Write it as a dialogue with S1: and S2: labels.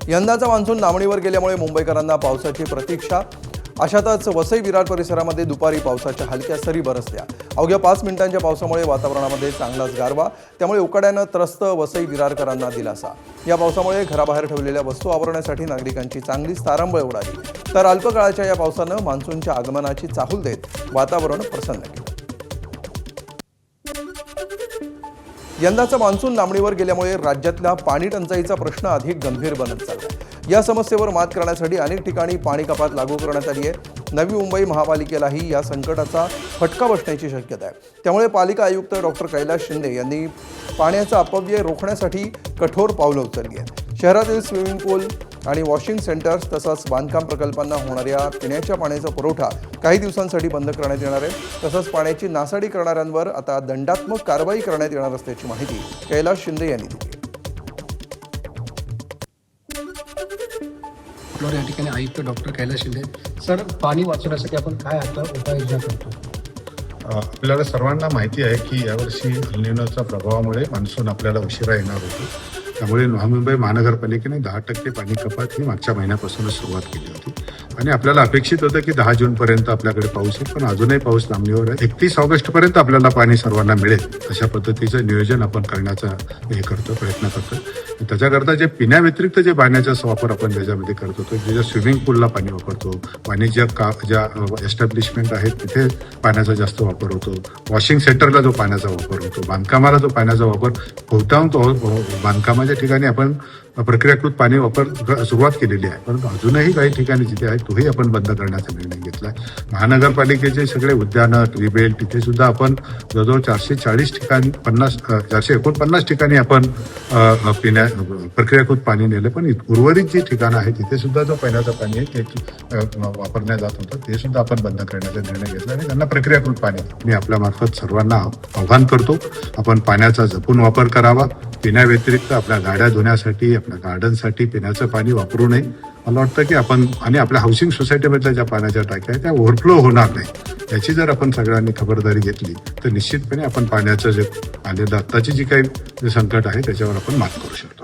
S1: यंदाचा मान्सून लांबणीवर गेल्यामुळे मुंबईकरांना पावसाची प्रतीक्षा. अशातच वसई विरार परिसरामध्ये दुपारी पावसाच्या हलक्या सरी बरसल्या. अवघ्या 5 मिनिटांच्या पावसामुळे वातावरणामध्ये चांगलाच गारवा. त्यामुळे उकाड्यानं त्रस्त वसई विरारकरांना दिलासा. या पावसामुळे घराबाहेर ठेवलेल्या वस्तू आवरण्यासाठी नागरिकांची चांगलीच तारांबळ उडाली. तर अल्पकाळाच्या या पावसानं मान्सूनच्या आगमनाची चाहूल देत वातावरण प्रसन्न केलं. यंदाचा मान्सून लांबणीवर गेल्यामुळे राज्यातल्या पाणी टंचाईचा प्रश्न अधिक गंभीर बनत चालला. या समस्येवर मात करण्यासाठी अनेक ठिकाणी पाणी कपात लागू करण्यात आली आहे. नवी मुंबई महापालिकेलाही या संकटाचा फटका बसण्याची शक्यता आहे. त्यामुळे पालिका आयुक्त डॉक्टर कैलास शिंदे यांनी पाण्याचा अपव्यय रोखण्यासाठी कठोर पावलं उचलली आहेत. शहरातील स्विमिंग पूल आणि वॉशिंग सेंटर्स तसंच बांधकाम प्रकल्पांना होणाऱ्या पिण्याच्या पाण्याचा पुरवठा काही दिवसांसाठी बंद करण्यात येणार आहे. तसंच पाण्याची नासाडी करणाऱ्यांवर आता दंडात्मक कारवाई करण्यात येणार असल्याची माहिती कैलास शिंदे यांनी दिली.
S2: आपल्यावर या ठिकाणी आयुक्त डॉक्टर कैलास शिंदे सर, पाणी वाचवण्यासाठी आपण काय आता उपाययोजना करतो?
S3: आपल्याला सर्वांना माहिती आहे की यावर्षी एल निनोच्या प्रभावामुळे मान्सून आपल्याला उशिरा येणार होतो. त्यामुळे मुंबई महानगरपालिकेने 10% पाणी कपात ही मागच्या महिन्यापासूनच सुरुवात केली होती आणि आपल्याला अपेक्षित होतं की 10 जूनपर्यंत आपल्याकडे पाऊस येईल, पण अजूनही पाऊस लांबणीवर आहे. 31 ऑगस्टपर्यंत आपल्याला पाणी सर्वांना मिळेल अशा पद्धतीचं नियोजन आपण करण्याचा प्रयत्न करतो. त्याच्याकरता जे पिण्याव्यतिरिक्त जे पाण्याचा वापर आपण त्याच्यामध्ये करत होतो, जे स्विमिंग पूलला पाणी वापरतो, वाणिज्य ज्या एस्टॅब्लिशमेंट आहेत तिथे पाण्याचा जास्त वापर होतो, वॉशिंग सेंटरला जो पाण्याचा वापर होतो, बांधकामाला जो पाण्याचा वापर, बहुतांश बांधकामाच्या ठिकाणी आपण प्रक्रियाकृत पाणी वापर सुरुवात केलेली आहे, परंतु अजूनही काही ठिकाणी जिथे आहे तोही आपण बंद करण्याचा निर्णय घेतला आहे. महानगरपालिकेचे सगळे उद्यानं, ट्रिबेल तिथे सुद्धा आपण जवळजवळ 440 ठिकाणी 449 ठिकाणी आपण प्रक्रियाकृत पाणी नेलं, पण उर्वरित जी ठिकाणं आहेत तिथे सुद्धा जो पिण्याचं पाणी आहे ते वापरण्यात जात होतं ते सुद्धा आपण बंद करण्याचा निर्णय घेतला आणि त्यांना प्रक्रियाकृत पाणी मी आपल्यामार्फत सर्वांना आव्हान करतो. आपण पाण्याचा जपून वापर करावा. पिण्याव्यतिरिक्त आपल्या गाड्या धुण्यासाठी, आपल्या गार्डनसाठी पिण्याचं पाणी वापरू नये. मला वाटतं की आपण आणि आपल्या हाऊसिंग सोसायटीमधल्या ज्या पाण्याच्या टाक्या आहेत त्या ओव्हरफ्लो होणार नाही याची जर आपण सगळ्यांनी खबरदारी घेतली तर निश्चितपणे आपण पाण्याचं जे आलेलं आत्ताची जी काही संकट आहे त्याच्यावर आपण मात करू शकतो.